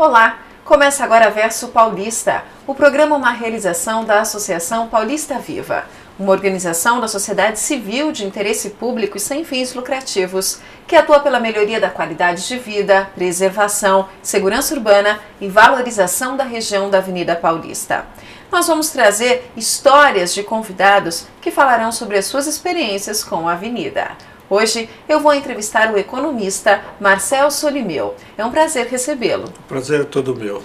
Olá, começa agora Verso Paulista, o programa é uma realização da Associação Paulista Viva, uma organização da sociedade civil de interesse público e sem fins lucrativos, que atua pela melhoria da qualidade de vida, preservação, segurança urbana e valorização da região da Avenida Paulista. Nós vamos trazer histórias de convidados que falarão sobre as suas experiências com a avenida. Hoje eu vou entrevistar o economista Marcel Solimeu. É um prazer recebê-lo. O prazer é todo meu.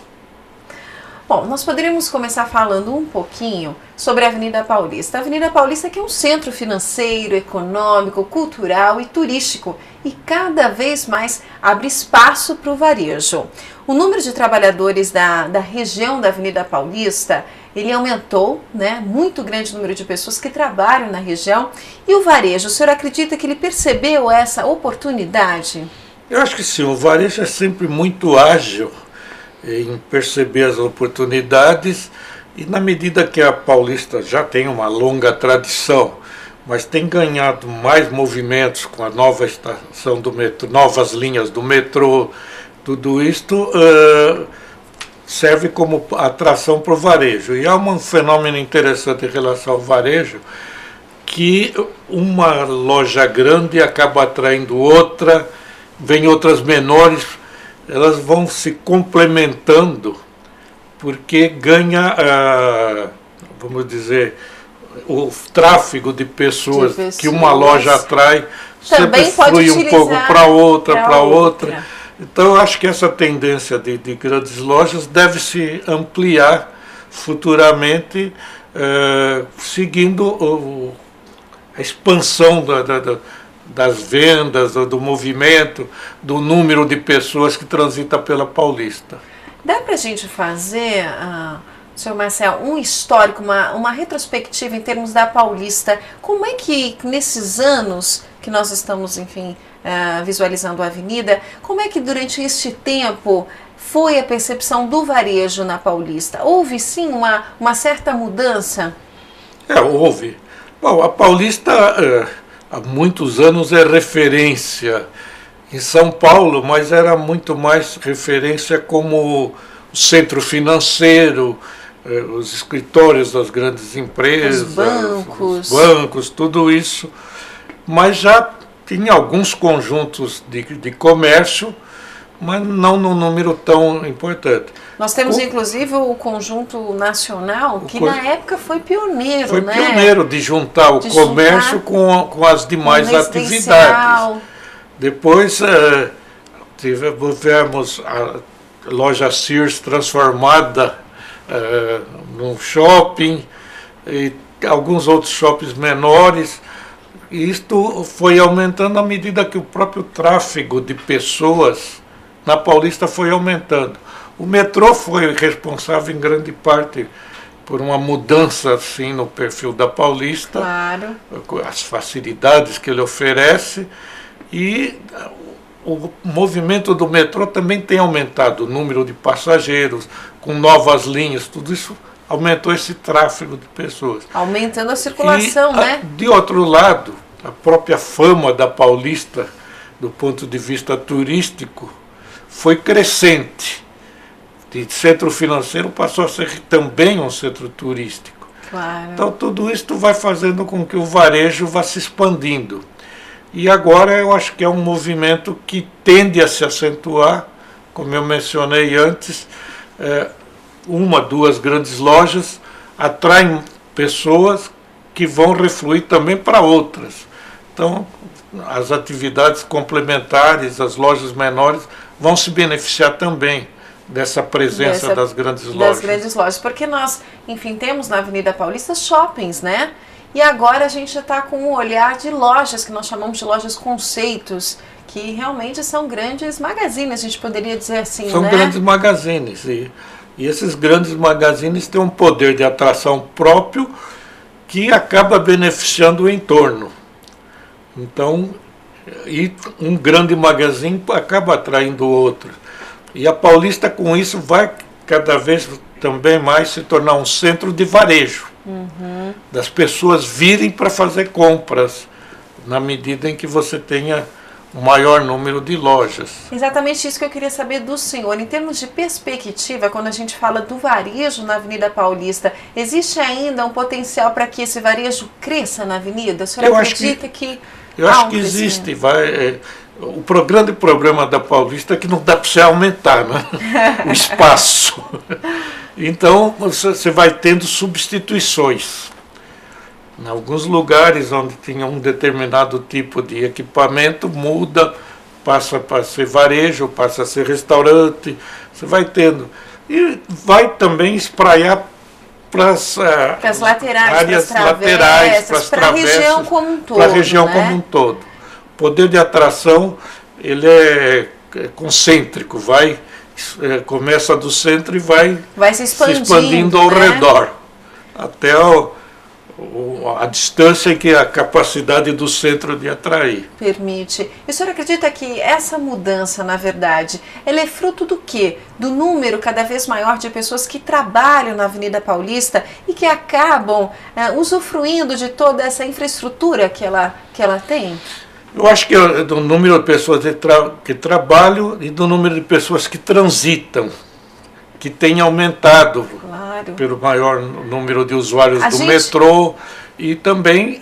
Bom, nós poderíamos começar falando um pouquinho sobre a Avenida Paulista. A Avenida Paulista que é um centro financeiro, econômico, cultural e turístico e cada vez mais abre espaço para o varejo. O número de trabalhadores da região da Avenida Paulista, ele aumentou, né? Muito grande número de pessoas que trabalham na região. E o varejo, o senhor acredita que ele percebeu essa oportunidade? Eu acho que sim, o varejo é sempre muito ágil em perceber as oportunidades e na medida que a Paulista já tem uma longa tradição, mas tem ganhado mais movimentos com a nova estação do metrô, novas linhas do metrô, tudo isto serve como atração para o varejo. E há um fenômeno interessante em relação ao varejo, que uma loja grande acaba atraindo outra, vem outras menores, elas vão se complementando, porque ganha, vamos dizer, o tráfego de pessoas que uma loja atrai, sempre flui um pouco para outra. Então eu acho que essa tendência de grandes lojas deve se ampliar futuramente, seguindo a expansão das vendas, do movimento, do número de pessoas que transita pela Paulista. Dá para a gente fazer, senhor Marcel, um histórico, uma retrospectiva em termos da Paulista? Como é que nesses anos que nós estamos, enfim, visualizando a avenida, como é que durante este tempo foi a percepção do varejo na Paulista? Houve sim uma certa mudança? Houve. Bom, a Paulista há muitos anos é referência em São Paulo, mas era muito mais referência como o centro financeiro, os escritórios das grandes empresas, os bancos, tudo isso. Mas já tinha alguns conjuntos de comércio, mas não num número tão importante. Nós temos inclusive o Conjunto Nacional, que na época foi pioneiro, Foi pioneiro de juntar o comércio com as demais atividades. Depois tivemos a loja Sears transformada num shopping e alguns outros shoppings menores. E isto foi aumentando à medida que o próprio tráfego de pessoas na Paulista foi aumentando. O metrô foi responsável em grande parte por uma mudança assim no perfil da Paulista, claro, as facilidades que ele oferece, e o movimento do metrô também tem aumentado o número de passageiros, com novas linhas, tudo isso aumentou esse tráfego de pessoas. Aumentando a circulação, né? De outro lado, a própria fama da Paulista, do ponto de vista turístico, foi crescente. De centro financeiro passou a ser também um centro turístico. Claro. Então tudo isso vai fazendo com que o varejo vá se expandindo. E agora eu acho que é um movimento que tende a se acentuar, como eu mencionei antes, uma, duas grandes lojas atraem pessoas que vão refluir também para outras. Então, as atividades complementares, as lojas menores, vão se beneficiar também dessa presença das grandes lojas. Das grandes lojas, porque nós, enfim, temos na Avenida Paulista shoppings, né? E agora a gente já está com um olhar de lojas, que nós chamamos de lojas conceitos, que realmente são grandes magazines, a gente poderia dizer assim, são, né? São grandes magazines, e esses grandes magazines têm um poder de atração próprio que acaba beneficiando o entorno. Então, e um grande magazine acaba atraindo outro. E a Paulista, com isso, vai cada vez também mais se tornar um centro de varejo. Das pessoas virem para fazer compras, na medida em que você tenha um maior número de lojas. Exatamente isso que eu queria saber do senhor. Em termos de perspectiva, quando a gente fala do varejo na Avenida Paulista, existe ainda um potencial para que esse varejo cresça na avenida? O senhor acredita que eu acho que existe. O grande problema da Paulista é que não dá para você aumentar, né? O espaço. Então, você vai tendo substituições. Em alguns lugares onde tinha um determinado tipo de equipamento, muda, passa a ser varejo, passa a ser restaurante, você vai tendo. E vai também espraiar para as laterais, áreas laterais, para a região como um todo. Para a região como um todo. O poder de atração ele é concêntrico, começa do centro e vai se expandindo ao redor, até a distância que a capacidade do centro de atrair permite. E o senhor acredita que essa mudança, na verdade, ela é fruto do quê? Do número cada vez maior de pessoas que trabalham na Avenida Paulista e que acabam usufruindo de toda essa infraestrutura que ela tem? Eu acho que é do número de pessoas que trabalham e do número de pessoas que transitam, que tem aumentado, claro, pelo maior número de usuários do metrô e também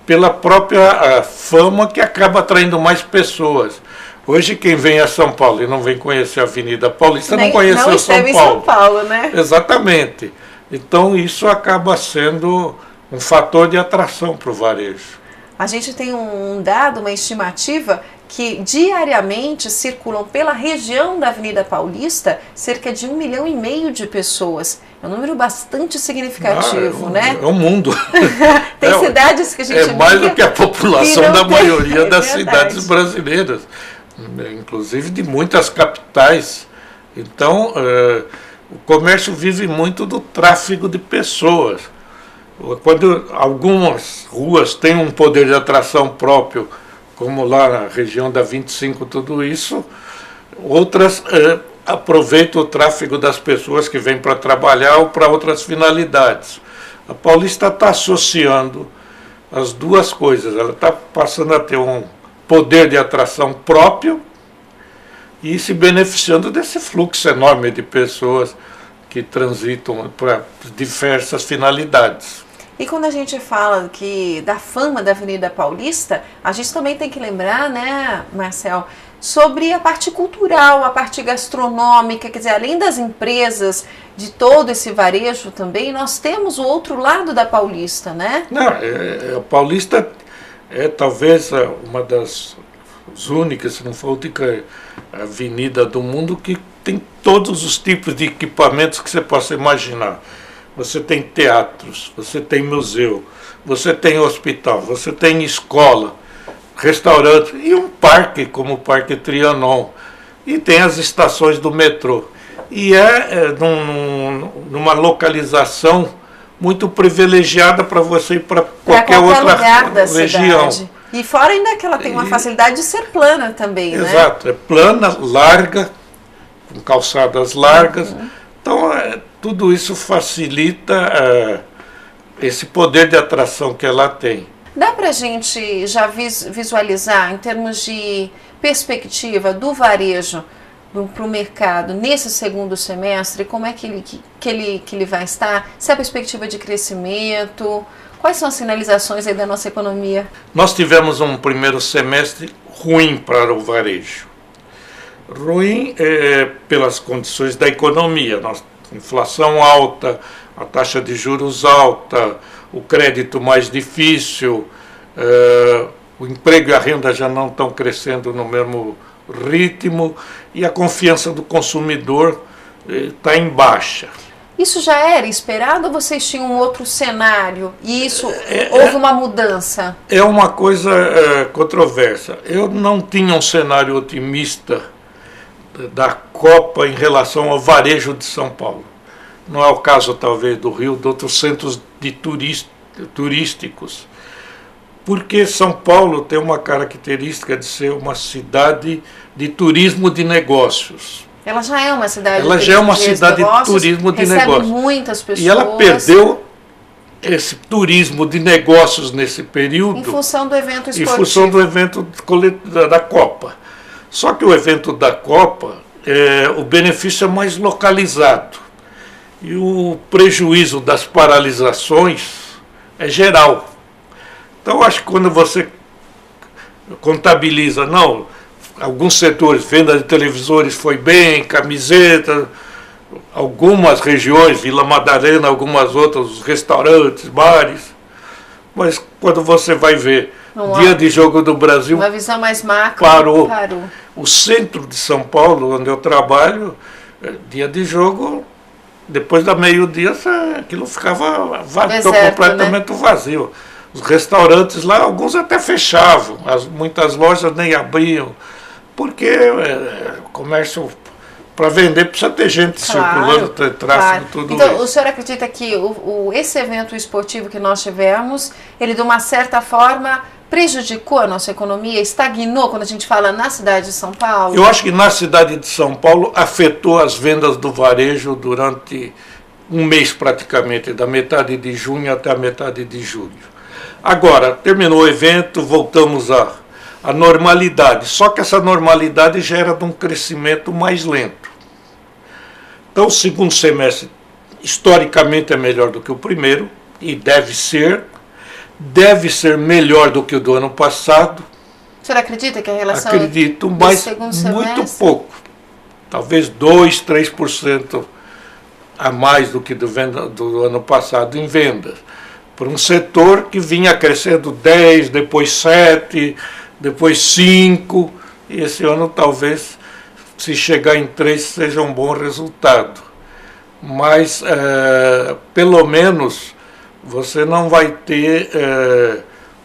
pela própria fama que acaba atraindo mais pessoas. Hoje quem vem a São Paulo e não vem conhecer a Avenida Paulista não conheceu São Paulo. São Paulo, né? Exatamente. Então isso acaba sendo um fator de atração para o varejo. A gente tem um dado, uma estimativa, que diariamente circulam pela região da Avenida Paulista cerca de 1,5 milhão de pessoas. É um número bastante significativo, né? É um mundo. Tem cidades que a gente mais do que a população da maioria das cidades brasileiras, inclusive de muitas capitais. Então, o comércio vive muito do tráfego de pessoas. Quando algumas ruas têm um poder de atração próprio, como lá na região da 25, tudo isso, outras aproveitam o tráfego das pessoas que vêm para trabalhar ou para outras finalidades. A Paulista está associando as duas coisas, ela está passando a ter um poder de atração próprio e se beneficiando desse fluxo enorme de pessoas que transitam para diversas finalidades. E quando a gente fala da fama da Avenida Paulista, a gente também tem que lembrar, né, Marcel, sobre a parte cultural, a parte gastronômica, quer dizer, além das empresas, de todo esse varejo também, nós temos o outro lado da Paulista, né? Não, a Paulista é talvez uma das únicas, se não for a única avenida do mundo que tem todos os tipos de equipamentos que você possa imaginar. Você tem teatros, você tem museu, você tem hospital, você tem escola, restaurante e um parque como o Parque Trianon. E tem as estações do metrô. E numa localização muito privilegiada para você ir para qualquer outra região. Cidade. E fora ainda que ela tem uma facilidade de ser plana também, né? Exato, é plana, larga, com calçadas largas. Então, tudo isso facilita esse poder de atração que ela tem. Dá para a gente já visualizar, em termos de perspectiva do varejo para o mercado nesse segundo semestre, como é que ele vai estar? Se a perspectiva de crescimento, quais são as sinalizações aí da nossa economia? Nós tivemos um primeiro semestre ruim para o varejo. Ruim pelas condições da economia, inflação alta, a taxa de juros alta, o crédito mais difícil, o emprego e a renda já não estão crescendo no mesmo ritmo e a confiança do consumidor está em baixa. Isso já era esperado ou vocês tinham um outro cenário e isso houve uma mudança? É uma coisa controversa. Eu não tinha um cenário otimista da Copa em relação ao varejo de São Paulo. Não é o caso, talvez, do Rio, de outros centros turísticos. Porque São Paulo tem uma característica de ser uma cidade de turismo de negócios. Ela já é uma cidade de turismo de negócios. Muitas pessoas. E ela perdeu esse turismo de negócios nesse período. Em função do evento esportivo. Em função do evento da Copa. Só que o evento da Copa, o benefício é mais localizado. E o prejuízo das paralisações é geral. Então, acho que quando você contabiliza, não, alguns setores, venda de televisores foi bem, camiseta, algumas regiões, Vila Madalena, algumas outras, os restaurantes, bares, mas quando você vai ver dia de jogo do Brasil, uma visão mais macro, parou. O centro de São Paulo, onde eu trabalho, dia de jogo, depois da meio-dia, aquilo ficava completamente vazio. Os restaurantes lá, alguns até fechavam, muitas lojas nem abriam, porque o comércio, para vender, precisa ter gente circulando, ter tráfego, tudo então, isso. O senhor acredita que esse evento esportivo que nós tivemos, ele de uma certa forma prejudicou a nossa economia, estagnou quando a gente fala na cidade de São Paulo? Eu acho que na cidade de São Paulo afetou as vendas do varejo durante um mês praticamente, da metade de junho até a metade de julho. Agora, terminou o evento, voltamos à normalidade, só que essa normalidade gera um crescimento mais lento. Então, o segundo semestre, historicamente, é melhor do que o primeiro, e deve ser melhor do que o do ano passado. O senhor acredita que a relação Acredito, mas muito pouco. Talvez 2%, 3% a mais do que do ano passado em vendas. Por um setor que vinha crescendo 10%, depois 7%, depois 5%, e esse ano talvez, se chegar em 3%, seja um bom resultado. Mas, pelo menos, você não vai ter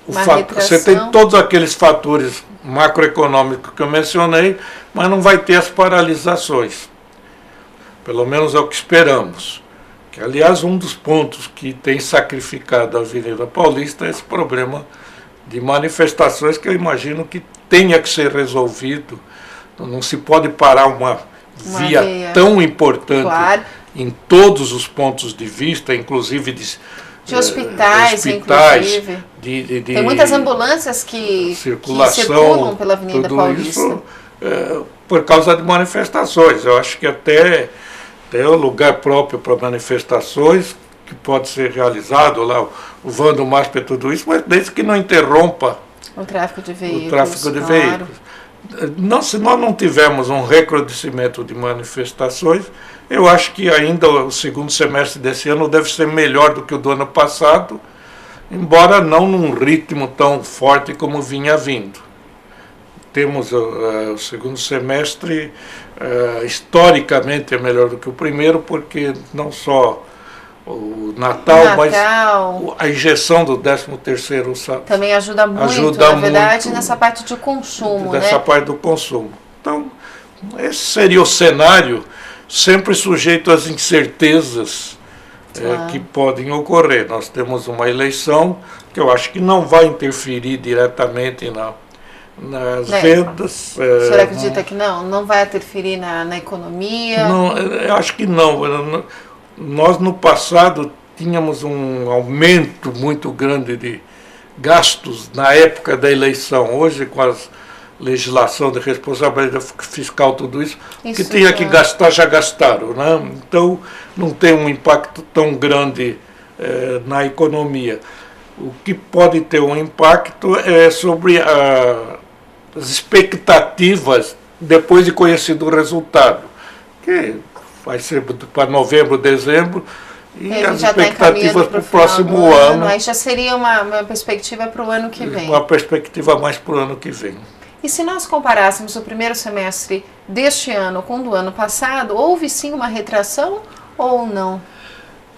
você tem todos aqueles fatores macroeconômicos que eu mencionei, mas não vai ter as paralisações. Pelo menos é o que esperamos. Que, aliás, um dos pontos que tem sacrificado a Avenida Paulista é esse problema de manifestações que eu imagino que tenha que ser resolvido. Não se pode parar uma via tão importante em todos os pontos de vista, inclusive de hospitais, inclusive. Tem muitas ambulâncias que circulam pela Avenida Paulista. Isso, por causa de manifestações. Eu acho que até tem um lugar próprio para manifestações que pode ser realizado lá, o Vando MASP e tudo isso, mas desde que não interrompa o tráfego de veículos. Se nós não tivermos um recrudescimento de manifestações, eu acho que ainda o segundo semestre desse ano deve ser melhor do que o do ano passado, embora não num ritmo tão forte como vinha vindo. Temos o segundo semestre, historicamente é melhor do que o primeiro, porque não só o Natal, mas a injeção do 13º salário também ajuda muito, na verdade, nessa parte de consumo. Nessa parte do consumo. Então, esse seria o cenário, sempre sujeito às incertezas que podem ocorrer. Nós temos uma eleição que eu acho que não vai interferir diretamente nas vendas. O senhor acredita que não vai interferir na economia? Não, eu acho que não. Nós, no passado, tínhamos um aumento muito grande de gastos na época da eleição. Hoje, com a legislação de responsabilidade fiscal, tudo isso que tinha que gastar, já gastaram, né? Então, não tem um impacto tão grande na economia. O que pode ter um impacto é sobre as expectativas depois de conhecido o resultado, que vai ser para novembro, dezembro, e as expectativas para o próximo ano. Aí já seria uma perspectiva para o ano que vem. Uma perspectiva mais para o ano que vem. E se nós comparássemos o primeiro semestre deste ano com o do ano passado, houve sim uma retração ou não?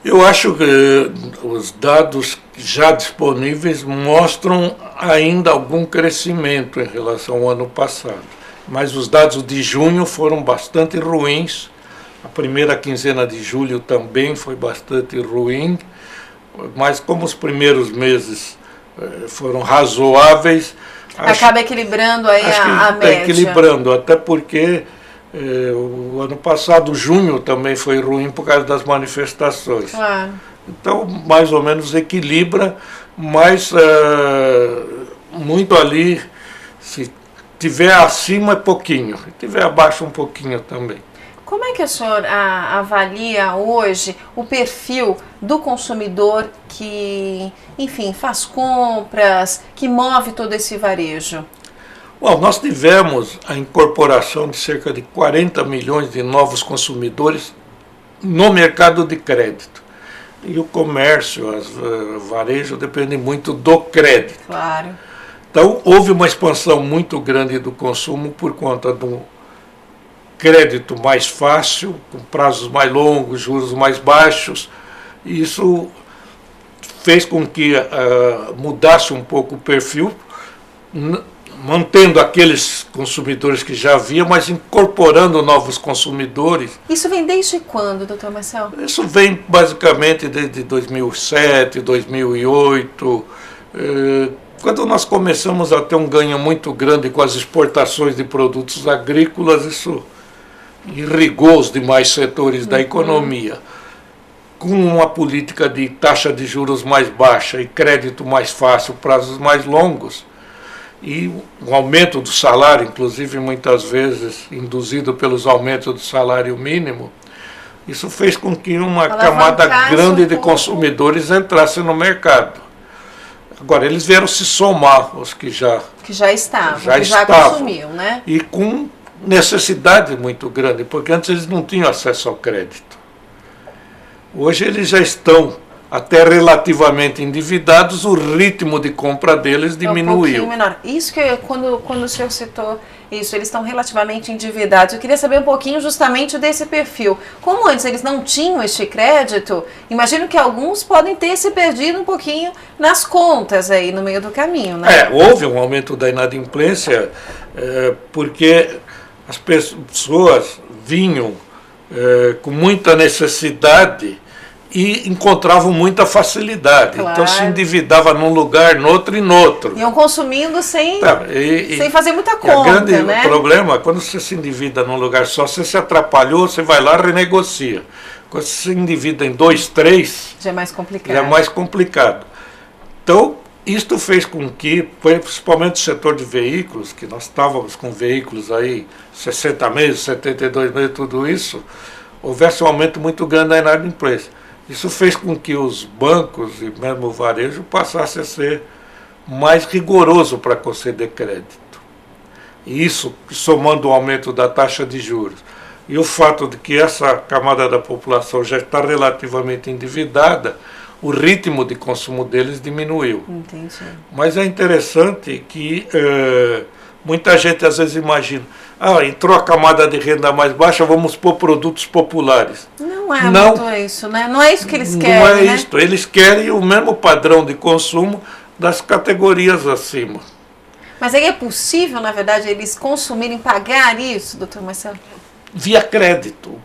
Eu acho que os dados já disponíveis mostram ainda algum crescimento em relação ao ano passado. Mas os dados de junho foram bastante ruins. A primeira quinzena de julho também foi bastante ruim. Mas como os primeiros meses foram razoáveis... Acaba equilibrando aí a média. Equilibrando, até porque... o ano passado, junho, também foi ruim por causa das manifestações. Então, mais ou menos equilibra, mas muito ali, se tiver acima é pouquinho, se tiver abaixo um pouquinho também. Como é que o senhor avalia hoje o perfil do consumidor que, enfim, faz compras, que move todo esse varejo? Bom, nós tivemos a incorporação de cerca de 40 milhões de novos consumidores no mercado de crédito. E o comércio, o varejo, depende muito do crédito. Claro. Então, houve uma expansão muito grande do consumo por conta do crédito mais fácil, com prazos mais longos, juros mais baixos. E isso fez com que mudasse um pouco o perfil, mantendo aqueles consumidores que já havia, mas incorporando novos consumidores. Isso vem desde quando, doutor Marcel? Isso vem basicamente desde 2007, 2008, quando nós começamos a ter um ganho muito grande com as exportações de produtos agrícolas. Isso irrigou os demais setores da economia. Com uma política de taxa de juros mais baixa e crédito mais fácil, prazos mais longos, e um aumento do salário, inclusive muitas vezes induzido pelos aumentos do salário mínimo, isso fez com que uma camada grande de consumidores entrasse no mercado. Agora, eles vieram se somar, os que já estavam, que já consumiam, né? E com necessidade muito grande, porque antes eles não tinham acesso ao crédito. Hoje eles já estão até relativamente endividados, o ritmo de compra deles diminuiu. Um pouquinho menor. Isso que quando o senhor citou isso, eles estão relativamente endividados. Eu queria saber um pouquinho justamente desse perfil. Como antes eles não tinham este crédito, imagino que alguns podem ter se perdido um pouquinho nas contas aí no meio do caminho, né? Houve um aumento da inadimplência, porque as pessoas vinham com muita necessidade e encontravam muita facilidade. Claro. Então se endividava num lugar, no outro e no outro. Iam consumindo sem fazer muita conta, o grande problema, quando você se endivida num lugar só, você se atrapalhou, você vai lá e renegocia. Quando você se endivida em 2, 3... já é mais complicado. Já é mais complicado. Então, isto fez com que, principalmente o setor de veículos, que nós estávamos com veículos aí 60 meses, 72 meses, tudo isso, houvesse um aumento muito grande da inadimplência. Isso fez com que os bancos e mesmo o varejo passassem a ser mais rigoroso para conceder crédito. E isso, somando o aumento da taxa de juros e o fato de que essa camada da população já está relativamente endividada, o ritmo de consumo deles diminuiu. Entendi. Mas é interessante que muita gente às vezes imagina, entrou a camada de renda mais baixa, vamos pôr produtos populares. Não é muito isso, né? Não é isso que eles querem, Não é isso. Eles querem o mesmo padrão de consumo das categorias acima. Mas aí é possível, na verdade, eles consumirem, pagar isso, doutor Marcelo? Via crédito,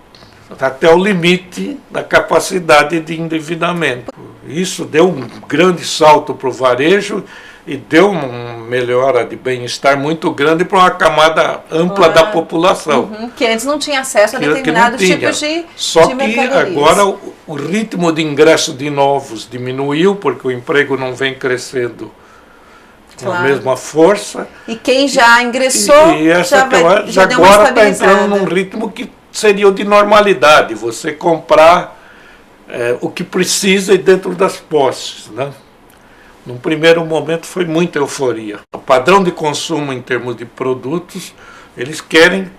até o limite da capacidade de endividamento. Isso deu um grande salto para o varejo e deu uma melhora de bem-estar muito grande para uma camada ampla da população. Que antes não tinha acesso a determinados tipos de Só que agora o ritmo de ingresso de novos diminuiu, porque o emprego não vem crescendo com a mesma força. E quem já ingressou já agora está entrando num ritmo que seria o de normalidade, você comprar o que precisa e dentro das posses, né? Num primeiro momento foi muita euforia. O padrão de consumo em termos de produtos, eles querem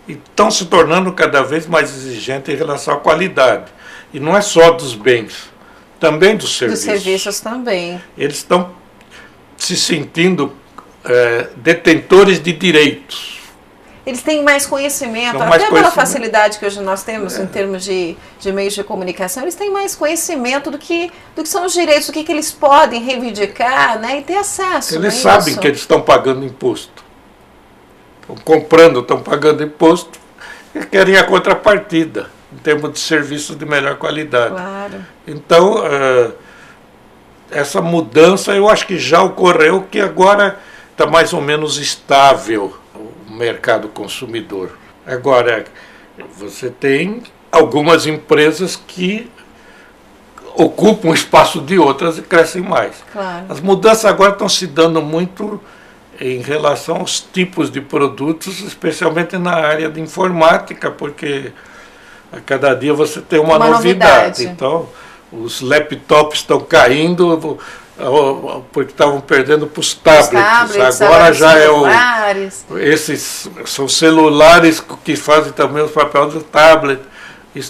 e estão se tornando cada vez mais exigentes em relação à qualidade. E não é só dos bens, também dos serviços. Dos serviços também. Eles estão se sentindo detentores de direitos. Eles têm mais conhecimento, até pela facilidade que hoje nós temos em termos de meios de comunicação, eles têm mais conhecimento do que são os direitos, do que eles podem reivindicar, né, e ter acesso. Eles sabem que eles estão pagando imposto. Estão comprando, estão pagando imposto, e querem a contrapartida, em termos de serviços de melhor qualidade. Claro. Então, essa mudança eu acho que já ocorreu, que agora está mais ou menos estável o mercado consumidor. Agora, você tem algumas empresas que ocupam o espaço de outras e crescem mais. Claro. As mudanças agora estão se dando muito em relação aos tipos de produtos, especialmente na área de informática, porque a cada dia você tem uma novidade. Então, os laptops estão caindo porque estavam perdendo para os tablets. Agora já esses são celulares que fazem também os papéis do tablet.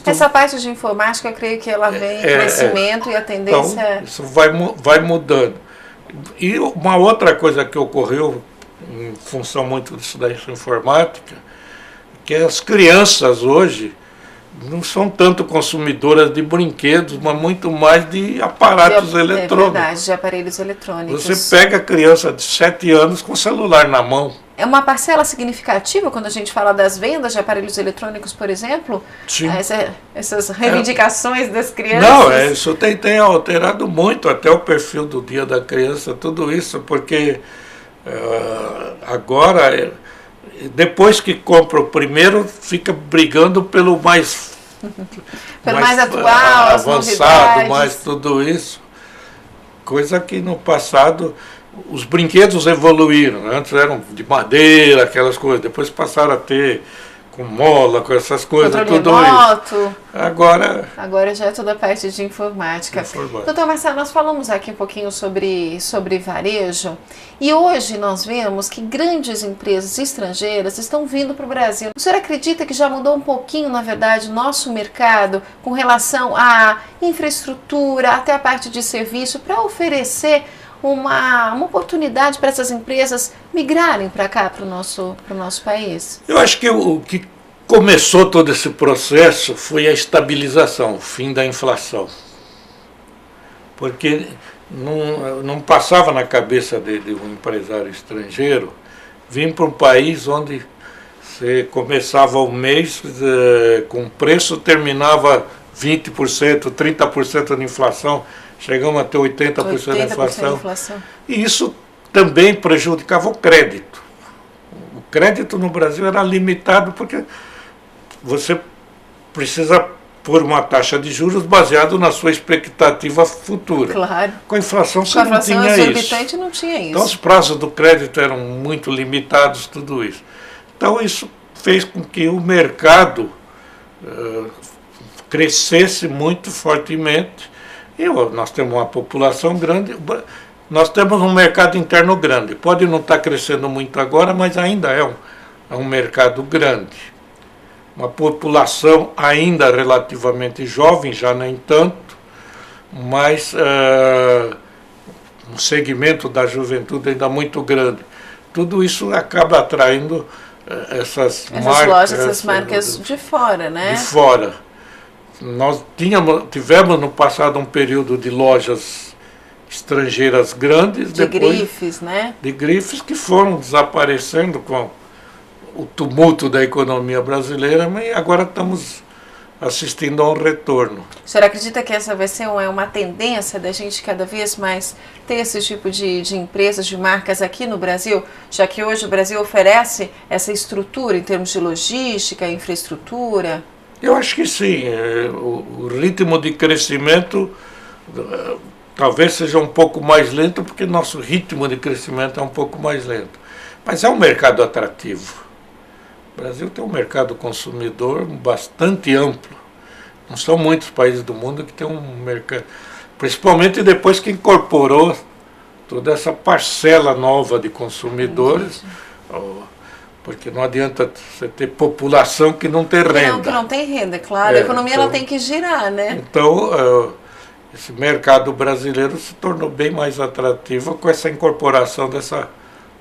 Essa parte de informática, eu creio que ela vem em crescimento e a tendência... Então, isso vai mudando. E uma outra coisa que ocorreu em função muito disso da informática, que as crianças hoje não são tanto consumidoras de brinquedos, mas muito mais de aparatos eletrônicos. É verdade, de aparelhos eletrônicos. Você pega a criança de 7 anos com o celular na mão. É uma parcela significativa quando a gente fala das vendas de aparelhos eletrônicos, por exemplo? Sim. Essas reivindicações das crianças? Não, isso tem alterado muito até o perfil do Dia da Criança, tudo isso, porque agora, depois que compra o primeiro, fica brigando pelo mais atual, avançado, mais tudo isso. Coisa que no passado os brinquedos evoluíram. Antes eram de madeira, aquelas coisas. Depois passaram a ter com mola, com essas coisas, tudo remoto. Isso. Agora já é toda a parte de informática. Doutor Marcelo, nós falamos aqui um pouquinho sobre varejo e hoje nós vemos que grandes empresas estrangeiras estão vindo para o Brasil. O senhor acredita que já mudou um pouquinho, na verdade, o nosso mercado com relação à infraestrutura, até a parte de serviço, para oferecer uma oportunidade para essas empresas migrarem para cá, para o nosso país? Eu acho que o que começou todo esse processo foi a estabilização, o fim da inflação. Porque não passava na cabeça de um empresário estrangeiro vir para um país onde você começava o mês com preço, terminava 20%, 30% de inflação, chegamos a ter 80% de inflação. E isso também prejudicava o crédito. O crédito no Brasil era limitado porque você precisa pôr uma taxa de juros baseado na sua expectativa futura. Claro. Com a inflação você não tinha isso. Não tinha isso. Então os prazos do crédito eram muito limitados, tudo isso. Então isso fez com que o mercado crescesse muito fortemente. E nós temos uma população grande, nós temos um mercado interno grande. Pode não estar crescendo muito agora, mas ainda é um mercado grande. Uma população ainda relativamente jovem, já nem tanto, mas um segmento da juventude ainda muito grande. Tudo isso acaba atraindo essas marcas de fora, né? De fora. Nós tivemos no passado um período de lojas estrangeiras grandes. De grifes, né? De grifes que foram desaparecendo com o tumulto da economia brasileira, mas agora estamos assistindo a um retorno. O senhor acredita que essa vai ser uma tendência da gente cada vez mais ter esse tipo de empresas, de marcas aqui no Brasil, já que hoje o Brasil oferece essa estrutura em termos de logística, infraestrutura? Eu acho que sim. O ritmo de crescimento talvez seja um pouco mais lento, porque nosso ritmo de crescimento é um pouco mais lento. Mas é um mercado atrativo. O Brasil tem um mercado consumidor bastante amplo. Não são muitos países do mundo que têm um mercado, principalmente depois que incorporou toda essa parcela nova de consumidores. Porque não adianta você ter população que não tem renda. Que não tem renda, claro. A economia ela tem que girar, né? Então, esse mercado brasileiro se tornou bem mais atrativo com essa incorporação dessa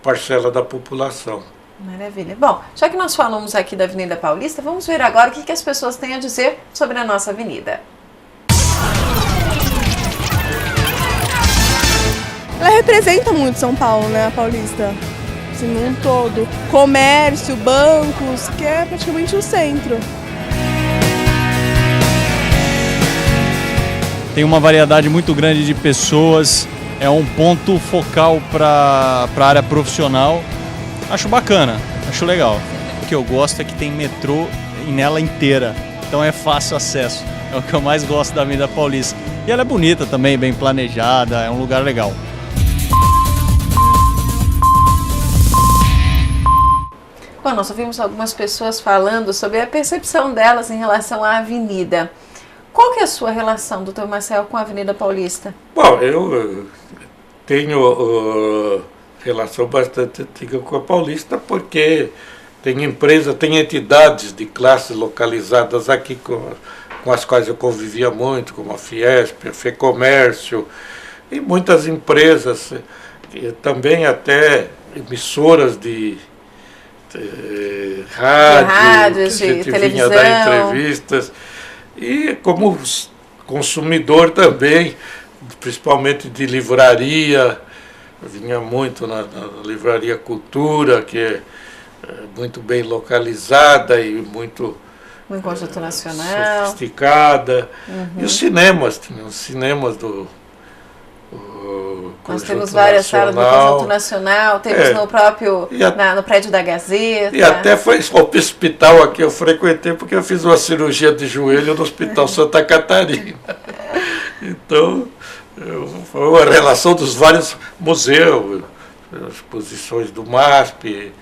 parcela da população. Maravilha. Bom, já que nós falamos aqui da Avenida Paulista, vamos ver agora o que as pessoas têm a dizer sobre a nossa avenida. Ela representa muito São Paulo, né, a Paulista? Num todo, comércio, bancos, que é praticamente o centro. Tem uma variedade muito grande de pessoas, é um ponto focal para a área profissional. Acho bacana, acho legal. O que eu gosto é que tem metrô nela inteira, então é fácil acesso. É o que eu mais gosto da Avenida Paulista. E ela é bonita também, bem planejada, é um lugar legal. Bom, nós ouvimos algumas pessoas falando sobre a percepção delas em relação à avenida. Qual que é a sua relação, doutor Marcel, com a Avenida Paulista? Bom, eu tenho relação bastante antiga com a Paulista, porque tem empresas, tem entidades de classe localizadas aqui com as quais eu convivia muito, como a Fiesp, a Fecomércio, e muitas empresas, também até emissoras de rádio, que a gente televisão. vinha dar entrevistas, e como consumidor também, principalmente de livraria, eu vinha muito na Livraria Cultura, que é muito bem localizada e muito no Conjunto Nacional, sofisticada. E os cinemas, tinha os cinemas do nós temos várias salas do Conjunto Nacional, temos no próprio, no prédio da Gazeta. E até foi o hospital aqui eu frequentei, porque eu fiz uma cirurgia de joelho no Hospital Santa Catarina. Então, foi uma relação dos vários museus, exposições do MASP,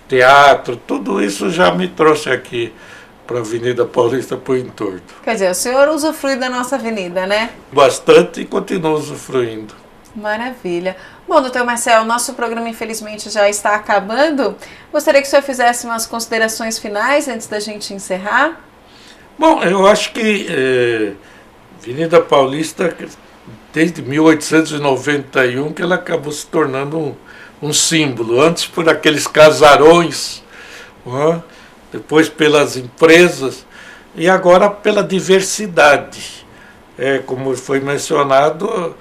teatro, tudo isso já me trouxe aqui para a Avenida Paulista, para o entorno. Quer dizer, o senhor usufrui da nossa avenida, né? Bastante, e continuo usufruindo. Maravilha. Bom, doutor Marcel, nosso programa infelizmente já está acabando. Gostaria que o senhor fizesse umas considerações finais antes da gente encerrar. Bom, eu acho que Avenida Paulista, desde 1891, que ela acabou se tornando um símbolo. Antes por aqueles casarões, depois pelas empresas e agora pela diversidade. Como foi mencionado,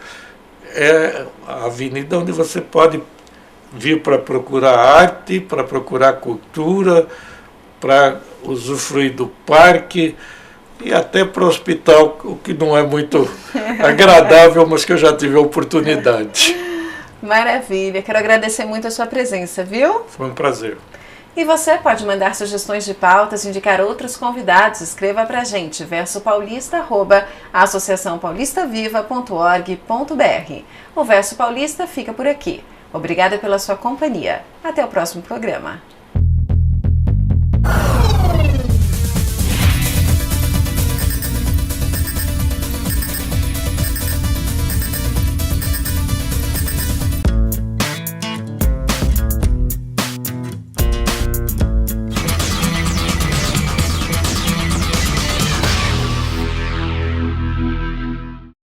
é a avenida onde você pode vir para procurar arte, para procurar cultura, para usufruir do parque e até para o hospital, o que não é muito agradável, mas que eu já tive a oportunidade. Maravilha, quero agradecer muito a sua presença, viu? Foi um prazer. E você pode mandar sugestões de pautas, indicar outros convidados, escreva pra gente, versopaulista@associaçãopaulistaviva.org.br. O Verso Paulista fica por aqui. Obrigada pela sua companhia. Até o próximo programa.